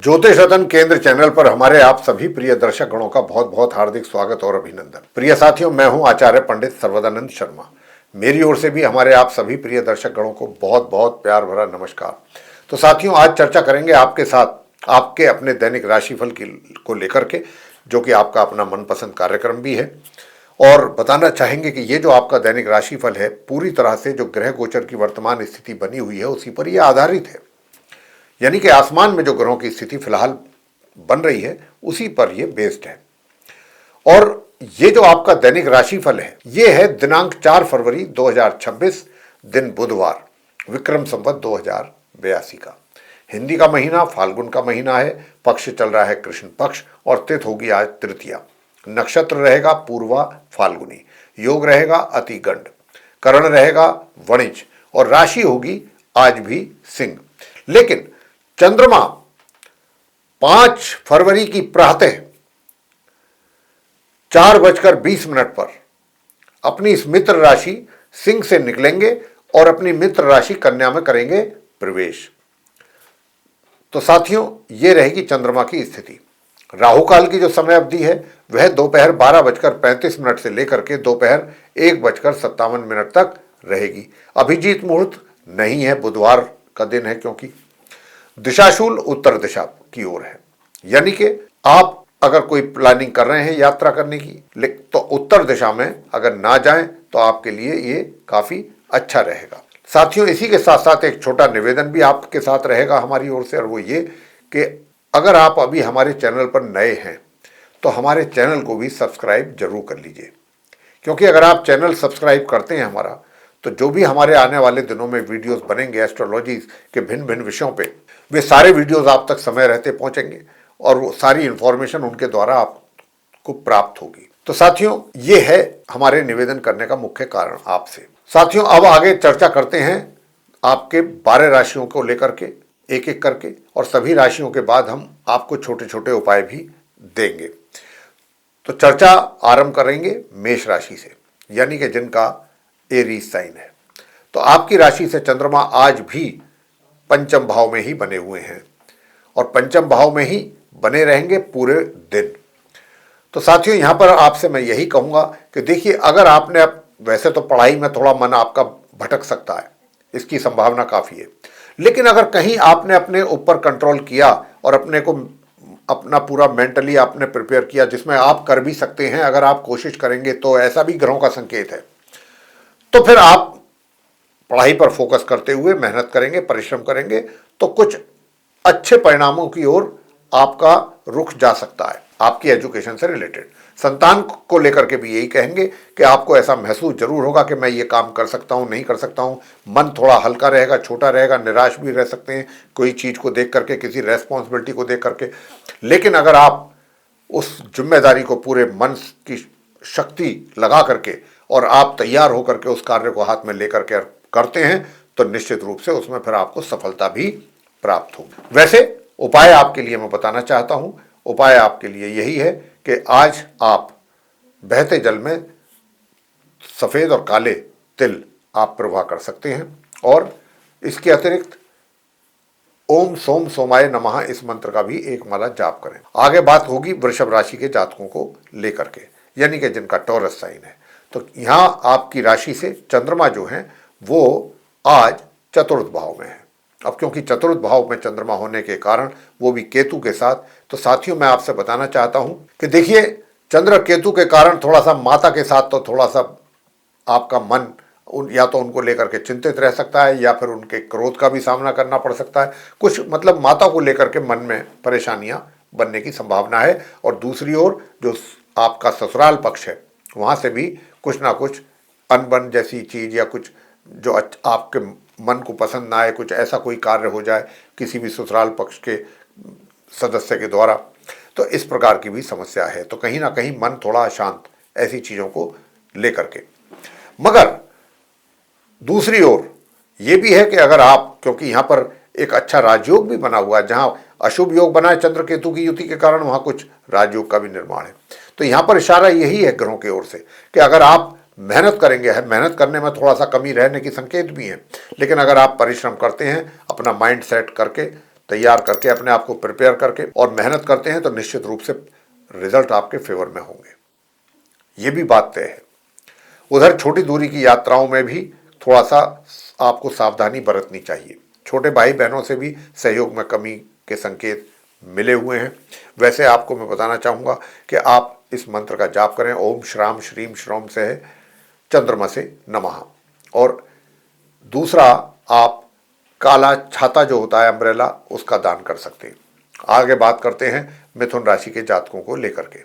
ज्योतिष रतन केंद्र चैनल पर हमारे आप सभी प्रिय दर्शक गणों का बहुत बहुत हार्दिक स्वागत और अभिनंदन। प्रिय साथियों, मैं हूं आचार्य पंडित सर्वदानंद शर्मा। मेरी ओर से भी हमारे आप सभी प्रिय दर्शक गणों को बहुत बहुत प्यार भरा नमस्कार। तो साथियों, आज चर्चा करेंगे आपके साथ आपके अपने दैनिक राशिफल को लेकर के, जो कि आपका अपना मनपसंद कार्यक्रम भी है। और बताना चाहेंगे कि ये जो आपका दैनिक राशिफल है, पूरी तरह से जो ग्रह गोचर की वर्तमान स्थिति बनी हुई है उसी पर यह आधारित है। यानी कि आसमान में जो ग्रहों की स्थिति फिलहाल बन रही है उसी पर यह बेस्ड है। और ये जो आपका दैनिक राशिफल है, ये है दिनांक 4 फरवरी 2026, दिन बुधवार, विक्रम संवत 2082 का। हिंदी का महीना फाल्गुन का महीना है। पक्ष चल रहा है कृष्ण पक्ष और तिथि होगी आज तृतीया। नक्षत्र रहेगा पूर्वा फाल्गुनी। योग रहेगा अतिगंड। करण रहेगा वणिज और राशि होगी आज भी सिंह। लेकिन चंद्रमा 5 फरवरी की प्रातः 4:20 पर अपनी इस मित्र राशि सिंह से निकलेंगे और अपनी मित्र राशि कन्या में करेंगे प्रवेश। तो साथियों, ये रहेगी चंद्रमा की स्थिति। राहु काल की जो समय अवधि है वह दोपहर 12:35 से लेकर के दोपहर 1:57 तक रहेगी। अभिजीत मुहूर्त नहीं है, बुधवार का दिन है, क्योंकि दिशाशूल उत्तर दिशा की ओर है। यानी कि आप अगर कोई प्लानिंग कर रहे हैं यात्रा करने की, तो उत्तर दिशा में अगर ना जाएं तो आपके लिए ये काफी अच्छा रहेगा। साथियों, इसी के साथ साथ एक छोटा निवेदन भी आपके साथ रहेगा हमारी ओर से, और वो ये कि अगर आप अभी हमारे चैनल पर नए हैं तो हमारे चैनल को भी सब्सक्राइब जरूर कर लीजिए। क्योंकि अगर आप चैनल सब्सक्राइब करते हैं हमारा, तो जो भी हमारे आने वाले दिनों में वीडियोस बनेंगे एस्ट्रोलॉजी के भिन्न भिन्न विषयों पे, वे सारे वीडियोस आप तक समय रहते पहुंचेंगे और वो सारी इंफॉर्मेशन उनके द्वारा आपको प्राप्त होगी। तो साथियों, ये है हमारे निवेदन करने का मुख्य कारण आपसे। साथियों, अब आगे चर्चा करते हैं आपके 12 राशियों को लेकर के एक एक करके, और सभी राशियों के बाद हम आपको छोटे छोटे उपाय भी देंगे। तो चर्चा आरंभ करेंगे मेष राशि से, यानी कि जिनका एरीज साइन है। तो आपकी राशि से चंद्रमा आज भी पंचम भाव में ही बने हुए हैं और पंचम भाव में ही बने रहेंगे पूरे दिन। तो साथियों, यहां पर आपसे मैं यही कहूंगा कि देखिए, अगर आपने वैसे तो पढ़ाई में थोड़ा मन आपका भटक सकता है, इसकी संभावना काफी है, लेकिन अगर कहीं आपने अपने ऊपर कंट्रोल किया और अपने को अपना पूरा मेंटली आपने प्रिपेयर किया, जिसमें आप कर भी सकते हैं अगर आप कोशिश करेंगे, तो ऐसा भी ग्रहों का संकेत है, तो फिर आप पढ़ाई पर फोकस करते हुए मेहनत करेंगे, परिश्रम करेंगे, तो कुछ अच्छे परिणामों की ओर आपका रुख जा सकता है। आपकी एजुकेशन से रिलेटेड संतान को लेकर के भी यही कहेंगे कि आपको ऐसा महसूस जरूर होगा कि मैं ये काम कर सकता हूँ, नहीं कर सकता हूँ। मन थोड़ा हल्का रहेगा, छोटा रहेगा, निराश भी रह सकते हैं कोई चीज़ को देख करके, किसी रेस्पॉन्सिबिलिटी को देख करके। लेकिन अगर आप उस जिम्मेदारी को पूरे मन की शक्ति लगा करके और आप तैयार होकर के उस कार्य को हाथ में लेकर के करते हैं, तो निश्चित रूप से उसमें फिर आपको सफलता भी प्राप्त होगी। वैसे उपाय आपके लिए मैं बताना चाहता हूं। उपाय आपके लिए यही है कि आज आप बहते जल में सफेद और काले तिल आप प्रवाह कर सकते हैं, और इसके अतिरिक्त ओम सोम सोमाय नमः इस मंत्र का भी एक माला जाप करें। आगे बात होगी वृषभ राशि के जातकों को लेकर के, यानी कि जिनका टॉरस साइन है। तो यहां आपकी राशि से चंद्रमा जो है वो आज चतुर्थ भाव में है। अब क्योंकि चतुर्थ भाव में चंद्रमा होने के कारण, वो भी केतु के साथ, तो साथियों मैं आपसे बताना चाहता हूं कि देखिए, चंद्र केतु के कारण थोड़ा सा माता के साथ तो थोड़ा सा आपका मन या तो उनको लेकर के चिंतित रह सकता है, या फिर उनके क्रोध का भी सामना करना पड़ सकता है। कुछ मतलब माता को लेकर के मन में परेशानियां बनने की संभावना है। और दूसरी ओर जो आपका ससुराल पक्ष है, वहां से भी कुछ ना कुछ अनबन जैसी चीज या कुछ जो आपके मन को पसंद ना आए, कुछ ऐसा कोई कार्य हो जाए किसी भी ससुराल पक्ष के सदस्य के द्वारा, तो इस प्रकार की भी समस्या है। तो कहीं ना कहीं मन थोड़ा अशांत ऐसी चीजों को लेकर के। मगर दूसरी ओर ये भी है कि अगर आप, क्योंकि यहाँ पर एक अच्छा राजयोग भी बना हुआ है, जहाँ अशुभ योग बना है चंद्र केतु की युति के कारण, वहाँ कुछ राजयोग का भी निर्माण है। तो यहाँ पर इशारा यही है ग्रहों की ओर से कि अगर आप मेहनत करेंगे, मेहनत करने में थोड़ा सा कमी रहने की संकेत भी है, लेकिन अगर आप परिश्रम करते हैं अपना माइंड सेट करके, तैयार करके, अपने आप को प्रिपेयर करके और मेहनत करते हैं तो निश्चित रूप से रिजल्ट आपके फेवर में होंगे, ये भी बात तय है। उधर छोटी दूरी की यात्राओं में भी थोड़ा सा आपको सावधानी बरतनी चाहिए। छोटे भाई बहनों से भी सहयोग में कमी के संकेत मिले हुए हैं। वैसे आपको मैं बताना चाहूँगा कि आप इस मंत्र का जाप करें, ओम श्राम श्रीम श्रोम से चंद्रमसे नमः। और दूसरा, आप काला छाता जो होता है अम्ब्रेला, उसका दान कर सकते हैं। आगे बात करते हैं मिथुन राशि के जातकों को लेकर के,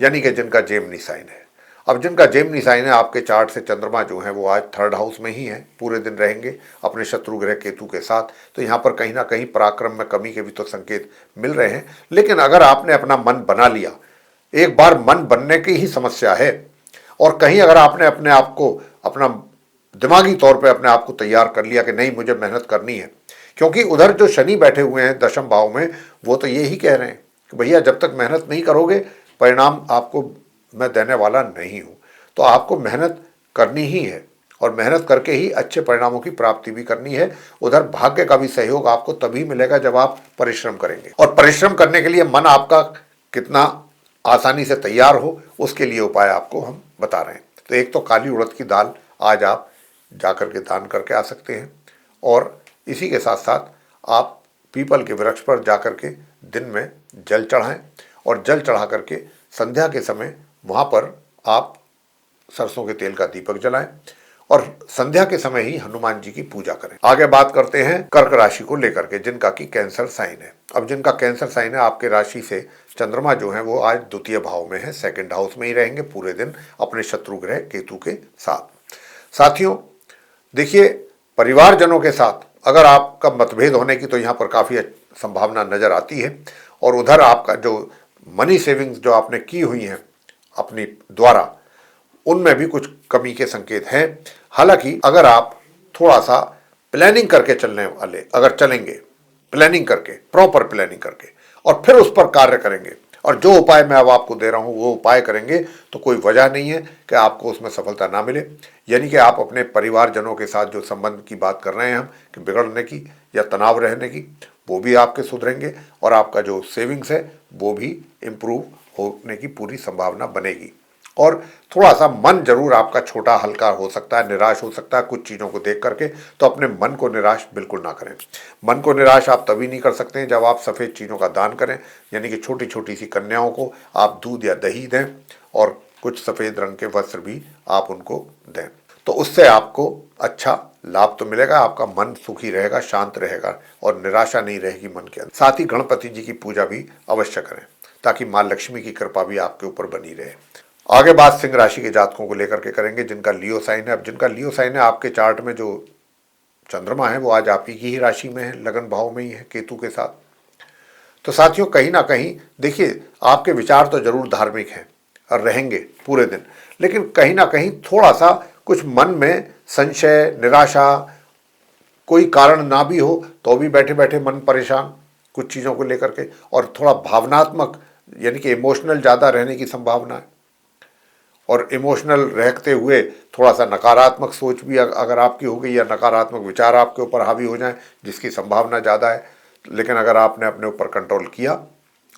यानी कि जिनका जेमिनी साइन है। अब जिनका जेमिनी साइन है, आपके चार्ट से चंद्रमा जो है वो आज 3rd हाउस में ही है, पूरे दिन रहेंगे अपने शत्रु ग्रह केतु के साथ। तो यहाँ पर कहीं ना कहीं पराक्रम में कमी के भी तो संकेत मिल रहे हैं। लेकिन अगर आपने अपना मन बना लिया, एक बार मन बनने की ही समस्या है, और कहीं अगर आपने अपने आप को, अपना दिमागी तौर पे अपने आप को तैयार कर लिया कि नहीं मुझे मेहनत करनी है, क्योंकि उधर जो शनि बैठे हुए हैं 10th भाव में, वो तो यही कह रहे हैं कि भैया जब तक मेहनत नहीं करोगे परिणाम आपको मैं देने वाला नहीं हूँ। तो आपको मेहनत करनी ही है, और मेहनत करके ही अच्छे परिणामों की प्राप्ति भी करनी है। उधर भाग्य का भी सहयोग आपको तभी मिलेगा जब आप परिश्रम करेंगे, और परिश्रम करने के लिए मन आपका कितना आसानी से तैयार हो, उसके लिए उपाय आपको हम बता रहे हैं। तो एक तो काली उड़द की दाल आज आप जाकर के दान करके आ सकते हैं, और इसी के साथ साथ आप पीपल के वृक्ष पर जाकर के दिन में जल चढ़ाएं, और जल चढ़ा करके संध्या के समय वहाँ पर आप सरसों के तेल का दीपक जलाएं, और संध्या के समय ही हनुमान जी की पूजा करें। आगे बात करते हैं कर्क राशि को लेकर के, जिनका कि कैंसर साइन है। अब जिनका कैंसर साइन है, आपके राशि से चंद्रमा जो है वो आज 2th भाव में है, 2nd हाउस में ही रहेंगे पूरे दिन अपने शत्रु ग्रह केतु के साथ। साथियों देखिए, परिवारजनों के साथ अगर आपका मतभेद होने की तो यहाँ पर काफ़ी संभावना नज़र आती है, और उधर आपका जो मनी सेविंग्स जो आपने की हुई हैं अपनी द्वारा, उनमें भी कुछ कमी के संकेत हैं। हालांकि अगर आप थोड़ा सा प्लानिंग करके चलने वाले, अगर चलेंगे प्लानिंग करके, प्रॉपर प्लानिंग करके, और फिर उस पर कार्य करेंगे, और जो उपाय मैं अब आपको दे रहा हूँ वो उपाय करेंगे, तो कोई वजह नहीं है कि आपको उसमें सफलता ना मिले। यानी कि आप अपने परिवारजनों के साथ जो संबंध की बात कर रहे हैं हम कि बिगड़ने की या तनाव रहने की, वो भी आपके सुधरेंगे, और आपका जो सेविंग्स है वो भी इम्प्रूव होने की पूरी संभावना बनेगी। और थोड़ा सा मन जरूर आपका छोटा हल्का हो सकता है, निराश हो सकता है कुछ चीज़ों को देख करके, तो अपने मन को निराश बिल्कुल ना करें। मन को निराश आप तभी नहीं कर सकते हैं जब आप सफ़ेद चीज़ों का दान करें, यानी कि छोटी छोटी सी कन्याओं को आप दूध या दही दें, और कुछ सफ़ेद रंग के वस्त्र भी आप उनको दें, तो उससे आपको अच्छा लाभ तो मिलेगा, आपका मन सुखी रहेगा, शांत रहेगा, और निराशा नहीं रहेगी मन के अंदर। साथ ही गणपति जी की पूजा भी अवश्य करें, ताकि माँ लक्ष्मी की कृपा भी आपके ऊपर बनी रहे। आगे बात सिंह राशि के जातकों को लेकर के करेंगे, जिनका लियो साइन है। अब जिनका लियो साइन है, आपके चार्ट में जो चंद्रमा है वो आज आप ही की ही राशि में है, लगन भाव में ही है केतु के साथ। तो साथियों कहीं ना कहीं देखिए, आपके विचार तो जरूर धार्मिक हैं और रहेंगे पूरे दिन, लेकिन कहीं ना कहीं थोड़ा सा कुछ मन में संशय, निराशा, कोई कारण ना भी हो तो भी बैठे बैठे मन परेशान कुछ चीज़ों को लेकर के, और थोड़ा भावनात्मक यानी कि इमोशनल ज़्यादा रहने की संभावना है, और इमोशनल रहते हुए थोड़ा सा नकारात्मक सोच भी अगर आपकी हो गई, या नकारात्मक विचार आपके ऊपर हावी हो जाएं, जिसकी संभावना ज़्यादा है। लेकिन अगर आपने अपने ऊपर कंट्रोल किया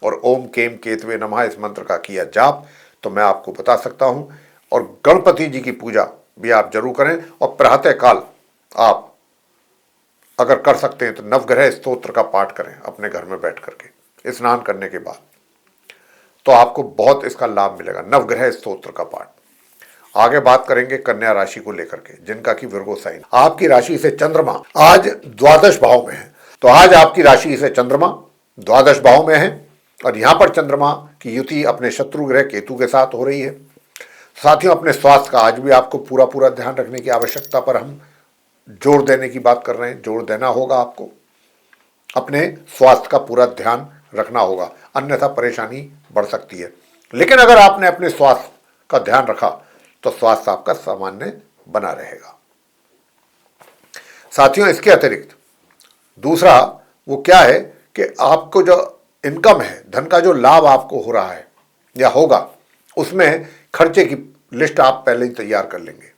और ओम केम केतवे नमः इस मंत्र का किया जाप, तो मैं आपको बता सकता हूँ। और गणपति जी की पूजा भी आप जरूर करें, और प्रातः काल आप अगर कर सकते हैं तो नवग्रह स्तोत्र का पाठ करें अपने घर में बैठ करके स्नान करने के बाद, तो आपको बहुत इसका लाभ मिलेगा, नवग्रह स्तोत्र का पाठ। आगे बात करेंगे कन्या राशि को लेकर के, जिनका कि विर्गो साइन। आपकी राशि से चंद्रमा आज 12th भाव में है, तो आज आपकी राशि से चंद्रमा 12th भाव में है, और यहां पर चंद्रमा की युति अपने शत्रु ग्रह केतु के साथ हो रही है। साथियों अपने स्वास्थ्य का आज भी आपको पूरा पूरा ध्यान रखने की आवश्यकता पर हम जोर देने की बात कर रहे हैं। जोर देना होगा आपको, अपने स्वास्थ्य का पूरा ध्यान रखना होगा, अन्यथा परेशानी बढ़ सकती है। लेकिन अगर आपने अपने स्वास्थ्य का ध्यान रखा तो स्वास्थ्य आपका सामान्य बना रहेगा। साथियों इसके अतिरिक्त दूसरा वो क्या है कि आपको जो इनकम है, धन का जो लाभ आपको हो रहा है या होगा, उसमें खर्चे की लिस्ट आप पहले ही तैयार कर लेंगे,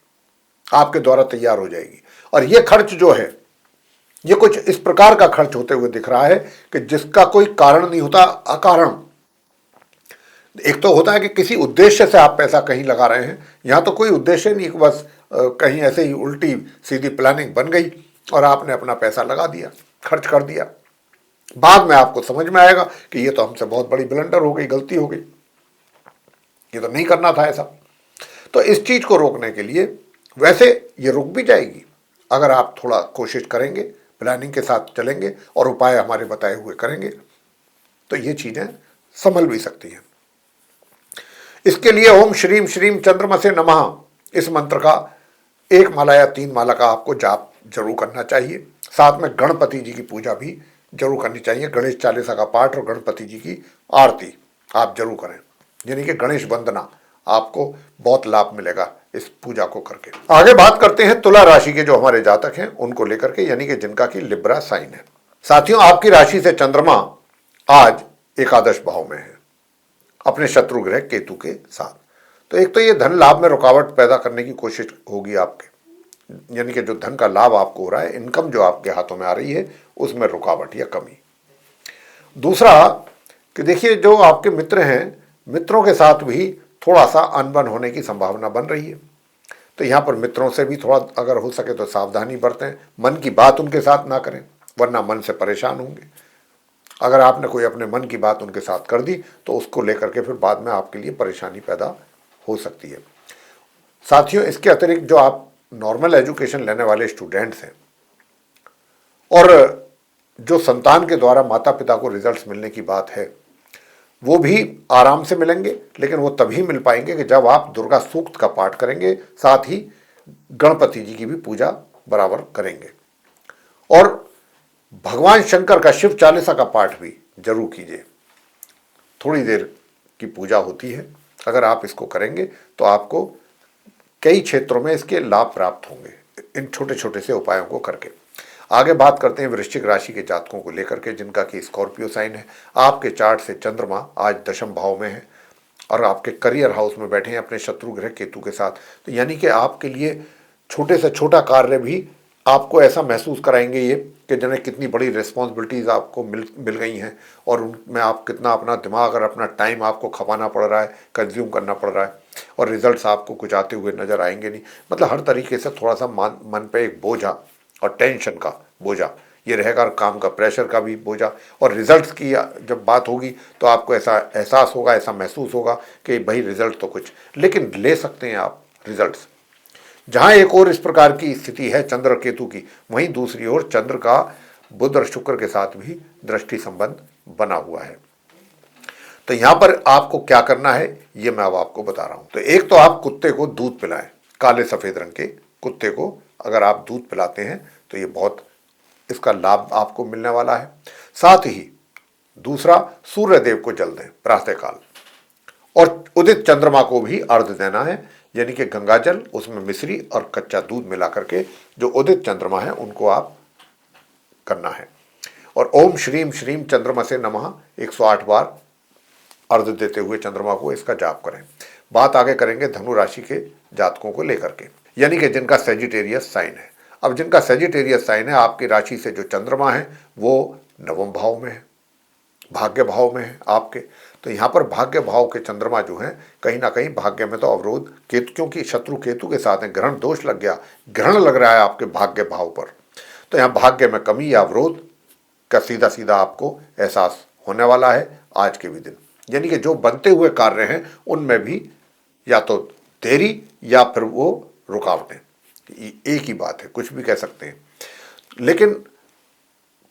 आपके द्वारा तैयार हो जाएगी। और ये खर्च जो है ये कुछ इस प्रकार का खर्च होते हुए दिख रहा है कि जिसका कोई कारण नहीं होता, अकारण। एक तो होता है कि किसी उद्देश्य से आप पैसा कहीं लगा रहे हैं, यहां तो कोई उद्देश्य नहीं, बस कहीं ऐसे ही उल्टी सीधी प्लानिंग बन गई और आपने अपना पैसा लगा दिया, खर्च कर दिया। बाद में आपको समझ में आएगा कि ये तो हमसे बहुत बड़ी ब्लंडर हो गई, गलती हो गई, ये तो नहीं करना था ऐसा। तो इस चीज को रोकने के लिए, वैसे ये रुक भी जाएगी अगर आप थोड़ा कोशिश करेंगे, प्लानिंग के साथ चलेंगे और उपाय हमारे बताए हुए करेंगे, तो ये चीजें संभल भी सकती हैं। इसके लिए ओम श्रीम श्रीम चंद्रमसे नमः इस मंत्र का 1 माला या 3 माला का आपको जाप जरूर करना चाहिए। साथ में गणपति जी की पूजा भी जरूर करनी चाहिए। गणेश चालीसा का पाठ और गणपति जी की आरती आप जरूर करें, यानी कि गणेश वंदना, आपको बहुत लाभ मिलेगा इस पूजा को करके। आगे बात करते हैं तुला राशि के जो हमारे जातक हैं उनको लेकर के, यानी कि जिनका की लिब्रा साइन है। साथियों, आपकी राशि से चंद्रमा आज एकादश भाव में है अपने शत्रु ग्रह केतु के साथ। तो एक तो ये धन लाभ में रुकावट पैदा करने की कोशिश होगी आपके, यानी कि जो धन का लाभ आपको हो रहा है, इनकम जो आपके हाथों में आ रही है, उसमें रुकावट या कमी। दूसरा कि देखिए, जो आपके मित्र हैं, मित्रों के साथ भी थोड़ा सा अनबन होने की संभावना बन रही है। तो यहाँ पर मित्रों से भी थोड़ा अगर हो सके तो सावधानी बरतें, मन की बात उनके साथ ना करें, वरना मन से परेशान होंगे। अगर आपने कोई अपने मन की बात उनके साथ कर दी तो उसको लेकर के फिर बाद में आपके लिए परेशानी पैदा हो सकती है। साथियों, इसके अतिरिक्त जो आप नॉर्मल एजुकेशन लेने वाले स्टूडेंट्स हैं और जो संतान के द्वारा माता पिता को रिजल्ट्स मिलने की बात है, वो भी आराम से मिलेंगे, लेकिन वो तभी मिल पाएंगे कि जब आप दुर्गा सूक्त का पाठ करेंगे, साथ ही गणपति जी की भी पूजा बराबर करेंगे और भगवान शंकर का शिव चालीसा का पाठ भी जरूर कीजिए। थोड़ी देर की पूजा होती है, अगर आप इसको करेंगे तो आपको कई क्षेत्रों में इसके लाभ प्राप्त होंगे इन छोटे छोटे से उपायों को करके। आगे बात करते हैं वृश्चिक राशि के जातकों को लेकर के, जिनका कि स्कॉर्पियो साइन है। आपके चार्ट से चंद्रमा आज दशम भाव में है और आपके करियर हाउस में बैठे हैं अपने शत्रु ग्रह केतु के साथ। तो यानी कि आपके लिए छोटे से छोटा कार्य भी आपको ऐसा महसूस कराएंगे ये कि जिन्हें कितनी बड़ी रिस्पॉन्सिबिलिटीज़ आपको मिल गई हैं और उनमें आप कितना अपना दिमाग और अपना टाइम आपको खपाना पड़ रहा है, कंज्यूम करना पड़ रहा है, और रिजल्ट्स आपको कुछ आते हुए नजर आएंगे नहीं। मतलब हर तरीके से थोड़ा सा मन पे एक बोझा और टेंशन का बोझा ये रहेगा, और काम का प्रेशर का भी बोझा, और रिजल्ट्स की जब बात होगी तो आपको ऐसा एहसास होगा, ऐसा महसूस होगा कि भाई रिजल्ट तो कुछ, लेकिन ले सकते हैं आप रिजल्ट्स। जहां एक और इस प्रकार की स्थिति है चंद्र केतु की, वहीं दूसरी ओर चंद्र का बुध और शुक्र के साथ भी दृष्टि संबंध बना हुआ है। तो यहां पर आपको क्या करना है ये मैं अब आपको बता रहा हूं। तो एक तो आप कुत्ते को दूध पिलाएं, काले सफेद रंग के कुत्ते को अगर आप दूध पिलाते हैं तो ये बहुत इसका लाभ आपको मिलने वाला है। साथ ही दूसरा, सूर्य देव को जल दें प्रातःकाल, और उदित चंद्रमा को भी अर्घ्य देना है, यानी कि गंगा जल, उसमें मिश्री और कच्चा दूध मिला करके जो उदित चंद्रमा है उनको आप करना है। और ओम श्रीम श्रीम चंद्रमसे नमः 108 बार अर्घ्य देते हुए चंद्रमा को इसका जाप करें। बात आगे करेंगे धनु राशि के जातकों को लेकर के, यानी कि जिनका सेजिटेरियस साइन है। अब जिनका सेजिटेरियस साइन है, आपकी राशि से जो चंद्रमा है वो नवम भाव में है, भाग्य भाव में है आपके। तो यहाँ पर भाग्य भाव के चंद्रमा जो हैं, कहीं ना कहीं भाग्य में तो अवरोध, केतु, क्योंकि शत्रु केतु के साथ है, ग्रहण दोष लग गया, ग्रहण लग रहा है आपके भाग्य भाव पर। तो यहाँ भाग्य में कमी या अवरोध का सीधा सीधा आपको एहसास होने वाला है आज के भी दिन। यानी कि जो बनते हुए कार्य हैं उनमें भी या तो देरी या फिर वो रुकावटें, एक ही बात है, कुछ भी कह सकते हैं। लेकिन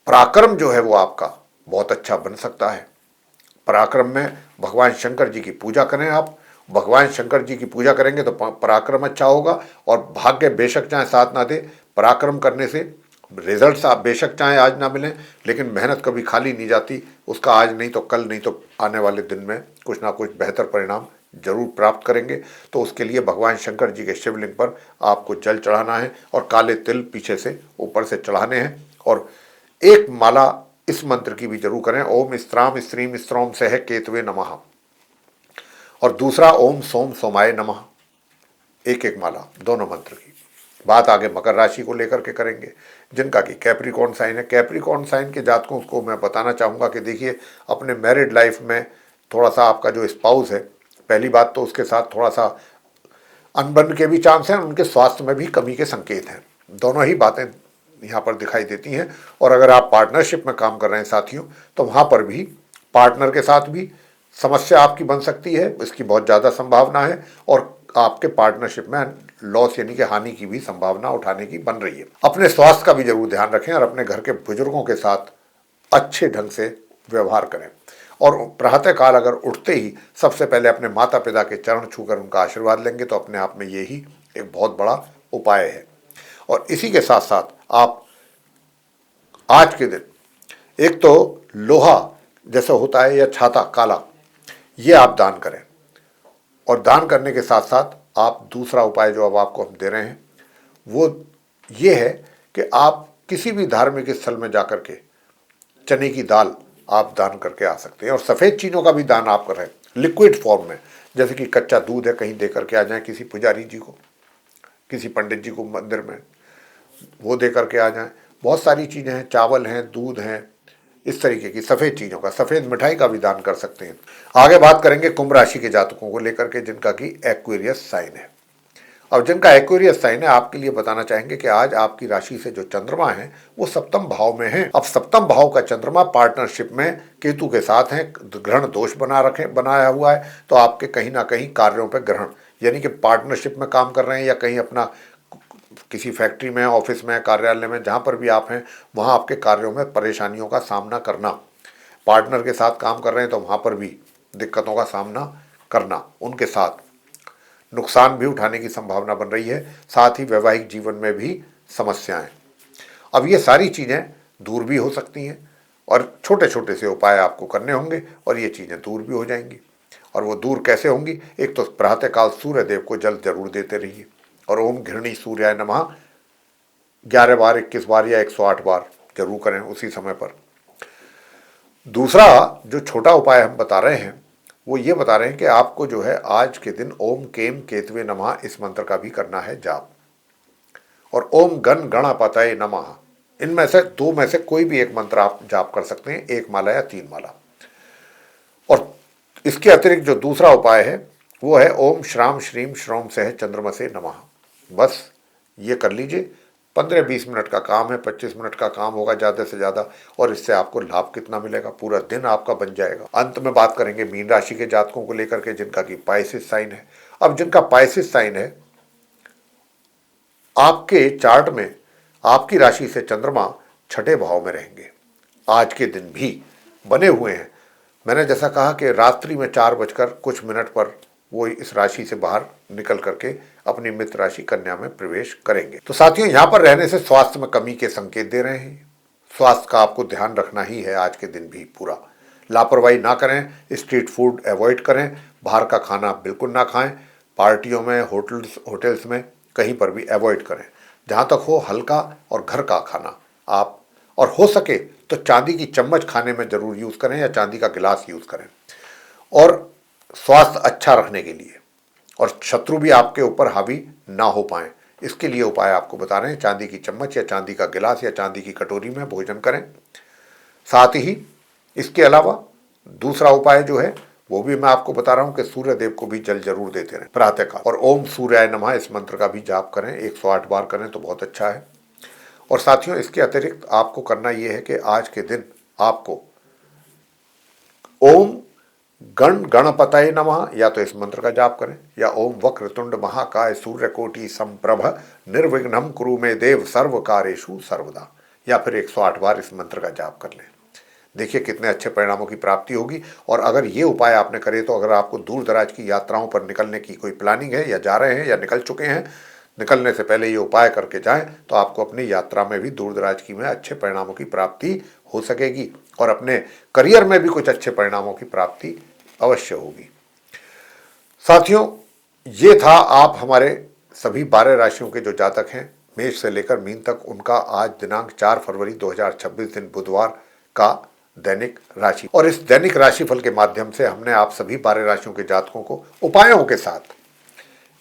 पराक्रम जो है वो आपका बहुत अच्छा बन सकता है। पराक्रम में भगवान शंकर जी की पूजा करें आप, भगवान शंकर जी की पूजा करेंगे तो पराक्रम अच्छा होगा। और भाग्य बेशक चाहे साथ ना दे, पराक्रम करने से रिजल्ट्स आप बेशक चाहे आज ना मिलें, लेकिन मेहनत कभी खाली नहीं जाती, उसका आज नहीं तो कल, नहीं तो आने वाले दिन में कुछ ना कुछ बेहतर परिणाम जरूर प्राप्त करेंगे। तो उसके लिए भगवान शंकर जी के शिवलिंग पर आपको जल चढ़ाना है और काले तिल पीछे से ऊपर से चढ़ाने हैं, और एक माला इस मंत्र की भी जरूर करें, ओम स्त्राम स्त्रीम स्त्रोम सह केतवे नमः, और दूसरा ओम सोम सोमाय नमः, एक एक माला दोनों मंत्र की। बात आगे मकर राशि को लेकर के करेंगे, जिनका कि कैप्रिकॉर्न साइन है। कैप्रिकॉर्न साइन के जातकों को मैं बताना चाहूँगा कि देखिए, अपने मैरिड लाइफ में थोड़ा सा आपका जो स्पाउस है, पहली बात तो उसके साथ थोड़ा सा अनबन के भी चांस हैं, उनके स्वास्थ्य में भी कमी के संकेत हैं। दोनों ही बातें यहाँ पर दिखाई देती हैं। और अगर आप पार्टनरशिप में काम कर रहे हैं साथियों, तो वहाँ पर भी पार्टनर के साथ भी समस्या आपकी बन सकती है, इसकी बहुत ज़्यादा संभावना है। और आपके पार्टनरशिप में लॉस यानी कि हानि की भी संभावना उठाने की बन रही है। अपने स्वास्थ्य का भी जरूर ध्यान रखें और अपने घर के बुजुर्गों के साथ अच्छे ढंग से व्यवहार करें। और प्रातःकाल अगर उठते ही सबसे पहले अपने माता पिता के चरण छूकर उनका आशीर्वाद लेंगे तो अपने आप में यही एक बहुत बड़ा उपाय है। और इसी के साथ साथ आप आज के दिन एक तो लोहा जैसा होता है या छाता काला, ये आप दान करें। और दान करने के साथ साथ आप दूसरा उपाय जो अब आपको हम दे रहे हैं वो ये है कि आप किसी भी धार्मिक स्थल में जाकर के चने की दाल आप दान करके आ सकते हैं। और सफ़ेद चीज़ों का भी दान आप करें लिक्विड फॉर्म में, जैसे कि कच्चा दूध है कहीं दे करके आ जाएं किसी पुजारी जी को, किसी पंडित जी को मंदिर में, वो दे करके आ जाएं। बहुत सारी चीज़ें हैं, चावल हैं, दूध हैं, इस तरीके की सफ़ेद चीज़ों का, सफ़ेद मिठाई का भी दान कर सकते हैं। आगे बात करेंगे कुंभ राशि के जातकों को लेकर के, जिनका कि एक्वेरियस साइन है। अब जिनका एक्वेरियस साइन है, आपके लिए बताना चाहेंगे कि आज आपकी राशि से जो चंद्रमा है वो सप्तम भाव में है। अब सप्तम भाव का चंद्रमा पार्टनरशिप में केतु के साथ है, ग्रहण दोष बनाया हुआ है। तो आपके कहीं ना कहीं कार्यों पर ग्रहण, यानी कि पार्टनरशिप में काम कर रहे हैं या कहीं अपना किसी फैक्ट्री में, ऑफिस में, कार्यालय में, जहाँ पर भी आप हैं वहाँ आपके कार्यों में परेशानियों का सामना करना। पार्टनर के साथ काम कर रहे हैं तो वहाँ पर भी दिक्कतों का सामना करना, उनके साथ नुकसान भी उठाने की संभावना बन रही है। साथ ही वैवाहिक जीवन में भी समस्याएं। अब ये सारी चीज़ें दूर भी हो सकती हैं और छोटे छोटे से उपाय आपको करने होंगे और ये चीज़ें दूर भी हो जाएंगी। और वो दूर कैसे होंगी? एक तो प्रातःकाल सूर्य देव को जल जरूर देते रहिए और ओम घृणी सूर्याय नमः 11 बार, 21 बार या 108 बार जरूर करें उसी समय पर। दूसरा जो छोटा उपाय हम बता रहे हैं वो ये बता रहे हैं कि आपको जो है आज के दिन ओम केम केतवे नमः इस मंत्र का भी करना है जाप, और ओम गण गणपतये नमः, इनमें से दो में से कोई भी एक मंत्र आप जाप कर सकते हैं, 1 माला या 3 माला। और इसके अतिरिक्त जो दूसरा उपाय है वो है ओम श्राम श्रीम श्रोम सह चंद्रमसे नमः। बस ये कर लीजिए, 15-20 मिनट का काम है, 25 मिनट का काम होगा ज़्यादा से ज़्यादा, और इससे आपको लाभ कितना मिलेगा, पूरा दिन आपका बन जाएगा। अंत में बात करेंगे मीन राशि के जातकों को लेकर के, जिनका कि पाइसिस साइन है। अब जिनका पाइसिस साइन है, आपके चार्ट में आपकी राशि से चंद्रमा छठे भाव में रहेंगे, आज के दिन भी बने हुए हैं। मैंने जैसा कहा कि रात्रि में 4 बजकर कुछ मिनट पर वो इस राशि से बाहर निकल करके अपनी मित्र राशि कन्या में प्रवेश करेंगे। तो साथियों, यहाँ पर रहने से स्वास्थ्य में कमी के संकेत दे रहे हैं। स्वास्थ्य का आपको ध्यान रखना ही है आज के दिन भी पूरा। लापरवाही ना करें, स्ट्रीट फूड अवॉइड करें, बाहर का खाना बिल्कुल ना खाएं, पार्टियों में, होटल्स में कहीं पर भी अवॉइड करें। जहाँ तक हो हल्का और घर का खाना आप, और हो सके तो चांदी की चम्मच खाने में ज़रूर यूज़ करें या चांदी का गिलास यूज़ करें। और स्वास्थ्य अच्छा रखने के लिए और शत्रु भी आपके ऊपर हावी ना हो पाए, इसके लिए उपाय आपको बता रहे हैं। चांदी की चम्मच या चांदी का गिलास या चांदी की कटोरी में भोजन करें। साथ ही इसके अलावा दूसरा उपाय जो है वो भी मैं आपको बता रहा हूं कि सूर्य देव को भी जल जरूर देते रहें प्रातःकाल, और ओम सूर्याय नमः इस मंत्र का भी जाप करें, 108 बार करें तो बहुत अच्छा है। और साथियों, इसके अतिरिक्त आपको करना यह है कि आज के दिन आपको ओम गण गणपतये नमः या तो इस मंत्र का जाप करें, या ओम वक्रतुंड महाकाय सूर्यकोटि संप्रभ निर्विघ्नं कुरु मे देव सर्व कार्येषु सर्वदा, या फिर 108 बार इस मंत्र का जाप कर लें। देखिए कितने अच्छे परिणामों की प्राप्ति होगी। और अगर ये उपाय आपने करे तो अगर आपको दूर दराज की यात्राओं पर निकलने की कोई प्लानिंग है, या जा रहे हैं या निकल चुके हैं, निकलने से पहले ये उपाय करके जाएं तो आपको अपनी यात्रा में भी दूर दराज की में अच्छे परिणामों की प्राप्ति हो सकेगी, और अपने करियर में भी कुछ अच्छे परिणामों की प्राप्ति अवश्य होगी। साथियों, ये था आप हमारे सभी 12 राशियों के जो जातक हैं, मेष से लेकर मीन तक, उनका आज दिनांक 4 फरवरी 2026 दिन बुधवार का दैनिक राशि। और इस दैनिक राशिफल के माध्यम से हमने आप सभी 12 राशियों के जातकों को उपायों के साथ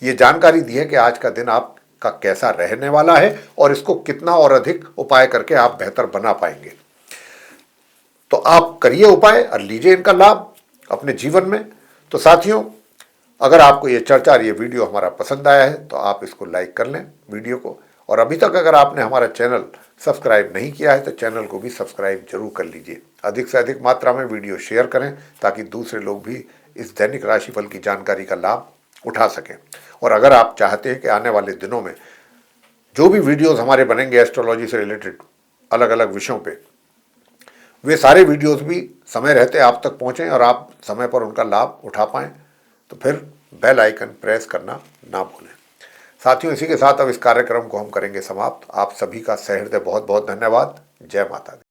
ये जानकारी दी है कि आज का दिन आप का कैसा रहने वाला है और इसको कितना और अधिक उपाय करके आप बेहतर बना पाएंगे। तो आप करिए उपाय और लीजिए इनका लाभ अपने जीवन में। तो साथियों, अगर आपको ये चर्चा और ये वीडियो हमारा पसंद आया है तो आप इसको लाइक कर लें वीडियो को, और अभी तक अगर आपने हमारा चैनल सब्सक्राइब नहीं किया है तो चैनल को भी सब्सक्राइब जरूर कर लीजिए। अधिक से अधिक मात्रा में वीडियो शेयर करें ताकि दूसरे लोग भी इस दैनिक राशिफल की जानकारी का लाभ उठा सकें। और अगर आप चाहते हैं कि आने वाले दिनों में जो भी वीडियोस हमारे बनेंगे एस्ट्रोलॉजी से रिलेटेड अलग अलग विषयों पे, वे सारे वीडियोस भी समय रहते आप तक पहुंचें और आप समय पर उनका लाभ उठा पाएं, तो फिर बेल आइकन प्रेस करना ना भूलें। साथियों, इसी के साथ अब इस कार्यक्रम को हम करेंगे समाप्त। आप सभी का सहृदय बहुत बहुत धन्यवाद। जय माता दी।